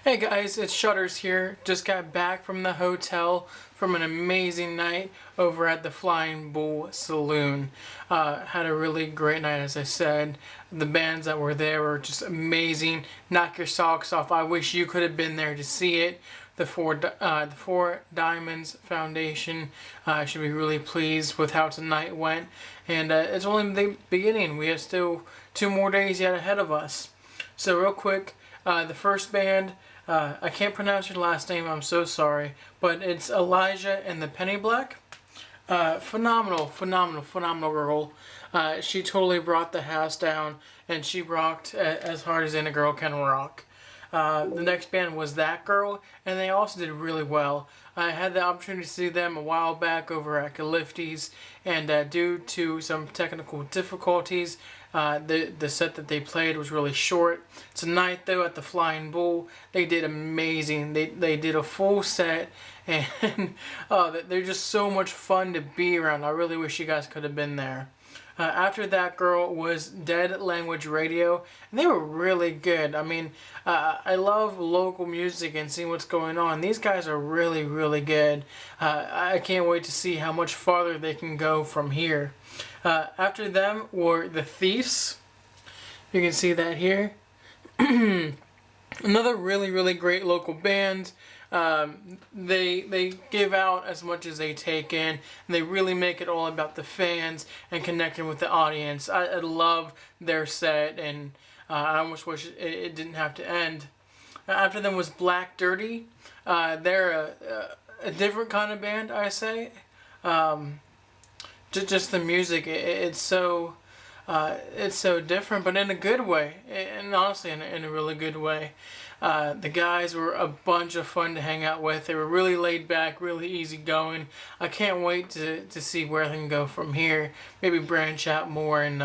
Hey guys, it's Shutters here. Just got back from the hotel from an amazing night over at the Flying Bull Saloon. Had a really great night, as I said. The bands that were there were just amazing. Knock your socks off. I wish you could have been there to see it. The Four Diamonds Foundation should be really pleased with how tonight went. And it's only the beginning. We have still 2 more days yet ahead of us. So real quick, the first band, I can't pronounce your last name, I'm so sorry, but it's Elijah and the Penny Black. Phenomenal girl. She totally brought the house down, and she rocked as hard as any girl can rock. The next band was That Girl, and they also did really well. I had the opportunity to see them a while back over at Califty's, and due to some technical difficulties, the set that they played was really short. Tonight, though, at the Flying Bull, they did amazing. They did a full set, and they're just so much fun to be around. I really wish you guys could have been there. After That Girl was Dead Language Radio, and they were really good. I mean, I love local music and seeing what's going on. These guys are really, really good. I can't wait to see how much farther they can go from here. After them were The Thieves. You can see that here. Another really, really great local band. They give out as much as they take in, and they really make it all about the fans and connecting with the audience. I love their set, and I almost wish it didn't have to end. After them was Black Dirty. They're a different kind of band, I say. Just the music, it's so different, but in a good way, and honestly in a really good way. The guys were a bunch of fun to hang out with. They were really laid back, really easy going. I can't wait to see where they can go from here. Maybe branch out more in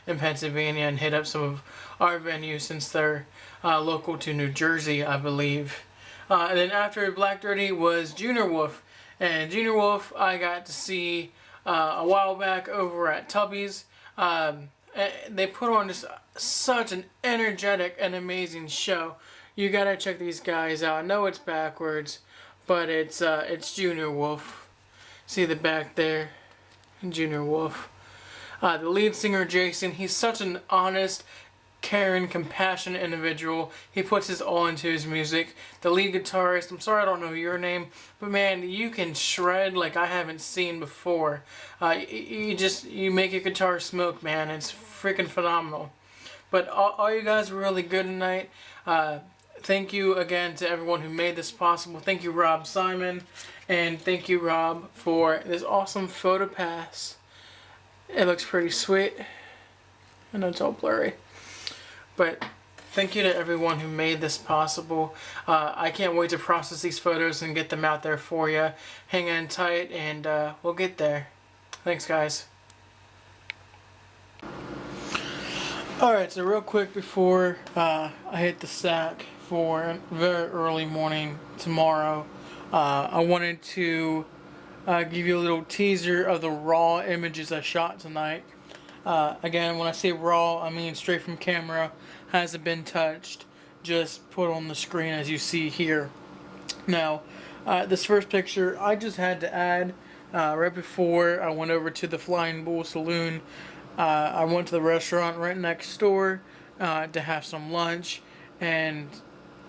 Pennsylvania and hit up some of our venues, since they're local to New Jersey, I believe. And then after Black Dirty was Junior Wolf. And Junior Wolf I got to see a while back over at Tubby's. They put on just such an energetic and amazing show. You gotta check these guys out. I know it's backwards, but it's Junior Wolf. See the back there? Junior Wolf. The lead singer, Jason, he's such an honest, caring, compassionate individual. He puts his all into his music. The lead guitarist, I'm sorry I don't know your name, but man, you can shred like I haven't seen before. You make your guitar smoke, man. It's freaking phenomenal. But all you guys were really good tonight. Thank you again to everyone who made this possible. Thank you, Rob Simon, and thank you, Rob, for this awesome photo pass. It looks pretty sweet. I know it's all blurry, but thank you to everyone who made this possible. I can't wait to process these photos and get them out there for you. Hang on tight, and we'll get there. Thanks, guys. Alright, so real quick before I hit the sack for a very early morning tomorrow, I wanted to give you a little teaser of the raw images I shot tonight. Again, when I say raw, I mean straight from camera, hasn't been touched, just put on the screen as you see here. Now, this first picture I just had to add right before I went over to the Flying Bull Saloon. I went to the restaurant right next door to have some lunch, and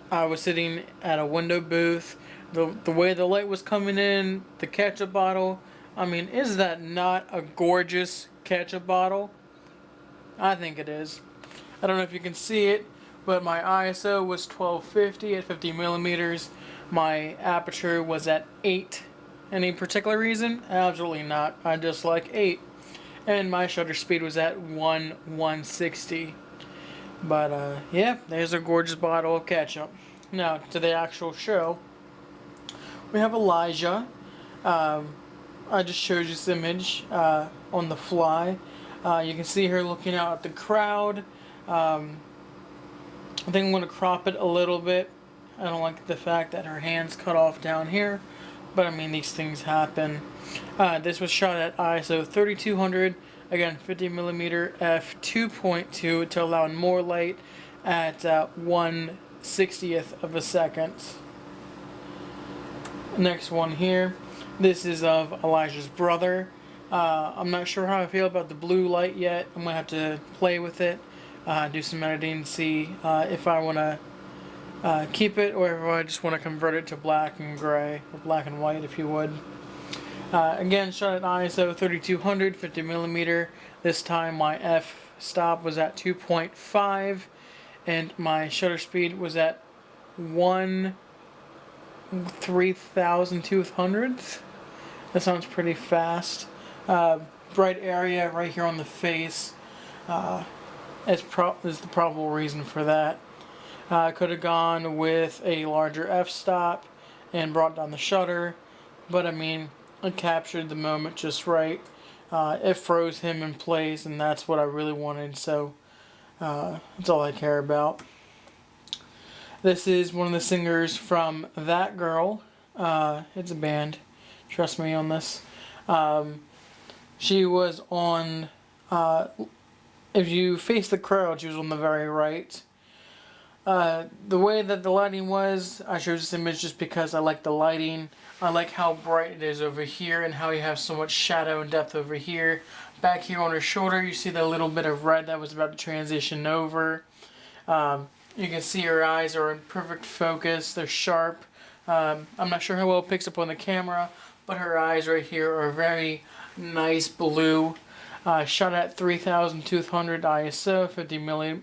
I was sitting at a window booth. The way the light was coming in, the ketchup bottle, I mean, is that not a gorgeous ketchup bottle? I think it is. I don't know if you can see it, but my ISO was 1250 at 50 millimeters. My aperture was at 8. Any particular reason? Absolutely not. I just like 8. And my shutter speed was at 1/160. But yeah, there's a gorgeous bottle of ketchup. Now to the actual show. We have Elijah. I just showed you this image on the fly. You can see her looking out at the crowd. I think I'm going to crop it a little bit. I don't like the fact that her hand's cut off down here, but I mean, these things happen. This was shot at ISO 3200, again 50mm f2.2 to allow more light at 1 1/60th of a second. Next one here. This is of Elijah's brother. I'm not sure how I feel about the blue light yet. I'm going to have to play with it, do some editing, see if I want to keep it or if I just want to convert it to black and gray, or black and white if you would. Again, shot at ISO 3200, 50mm. This time my f-stop was at 2.5 and my shutter speed was at 1/3200. That sounds pretty fast. Bright area right here on the face is the probable reason for that. I could have gone with a larger f-stop and brought down the shutter, but I mean, it captured the moment just right. It froze him in place, and that's what I really wanted, so that's all I care about. This is one of the singers from That Girl. It's a band. Trust me on this. She was on, if you face the crowd, she was on the very right. The way that the lighting was, I chose this image just because I like the lighting. I like how bright it is over here and how you have so much shadow and depth over here. Back here on her shoulder, you see the little bit of red that was about to transition over. You can see her eyes are in perfect focus. They're sharp. I'm not sure how well it picks up on the camera, but her eyes right here are very nice blue. Shot at 3200 ISO, 50mm,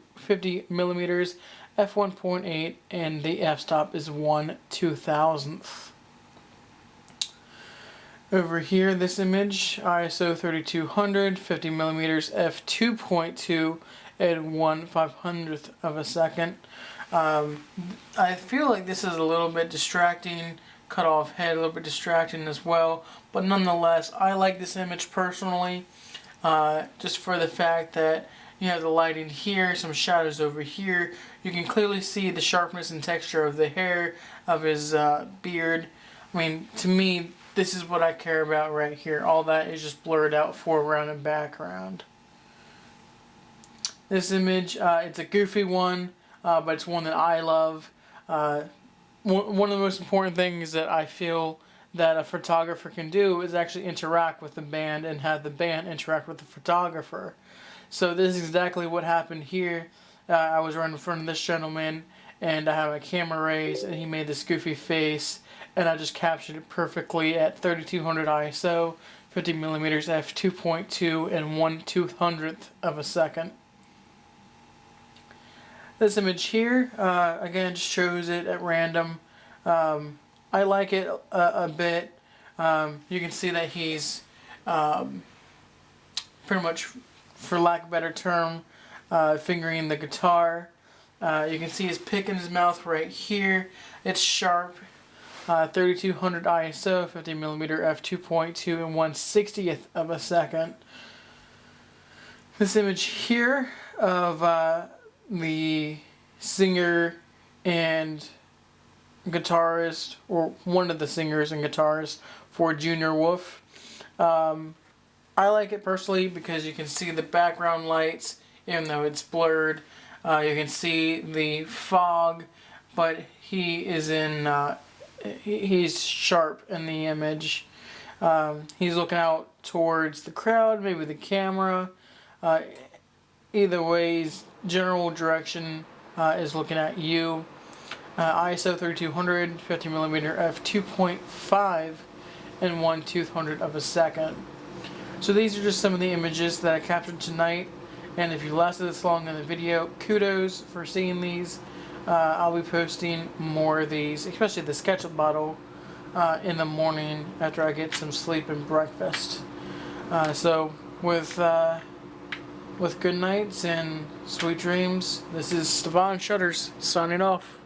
f1.8, and the f-stop is 1/2000th. Over here, this image, ISO 3200, 50mm, f2.2, and 1/500th of a second. I feel like this is a little bit distracting, cut off head, a little bit distracting as well, but nonetheless, I like this image personally, just for the fact that you have the lighting here, some shadows over here. You can clearly see the sharpness and texture of the hair, of his beard. I mean, to me, this is what I care about right here. All that is just blurred out foreground and background. This image, it's a goofy one, but it's one that I love. One of the most important things that I feel that a photographer can do is actually interact with the band and have the band interact with the photographer. So this is exactly what happened here. I was right in front of this gentleman and I have my camera raised and he made this goofy face and I just captured it perfectly at 3200 ISO, 50mm f2.2 and 1/200th of a second. This image here, again, just shows it at random. I like it a bit. You can see that he's pretty much, for lack of a better term, fingering the guitar. You can see his pick in his mouth right here. It's sharp. 3200 ISO, 50mm f2.2 and 1/60th of a second. This image here of the singer and guitarist, or one of the singers and guitarists for Junior Wolf. I like it personally because you can see the background lights, even though it's blurred. You can see the fog, but he is in, he's sharp in the image. He's looking out towards the crowd, maybe the camera. Either way, his general direction is looking at you. ISO 3200, 50mm f2.5 and 1/200th of a second. So these are just some of the images that I captured tonight, and if you lasted this long in the video, kudos for seeing these. I'll be posting more of these, especially the SketchUp bottle, in the morning after I get some sleep and breakfast. So with good nights and sweet dreams, this is Stefan Shutters signing off.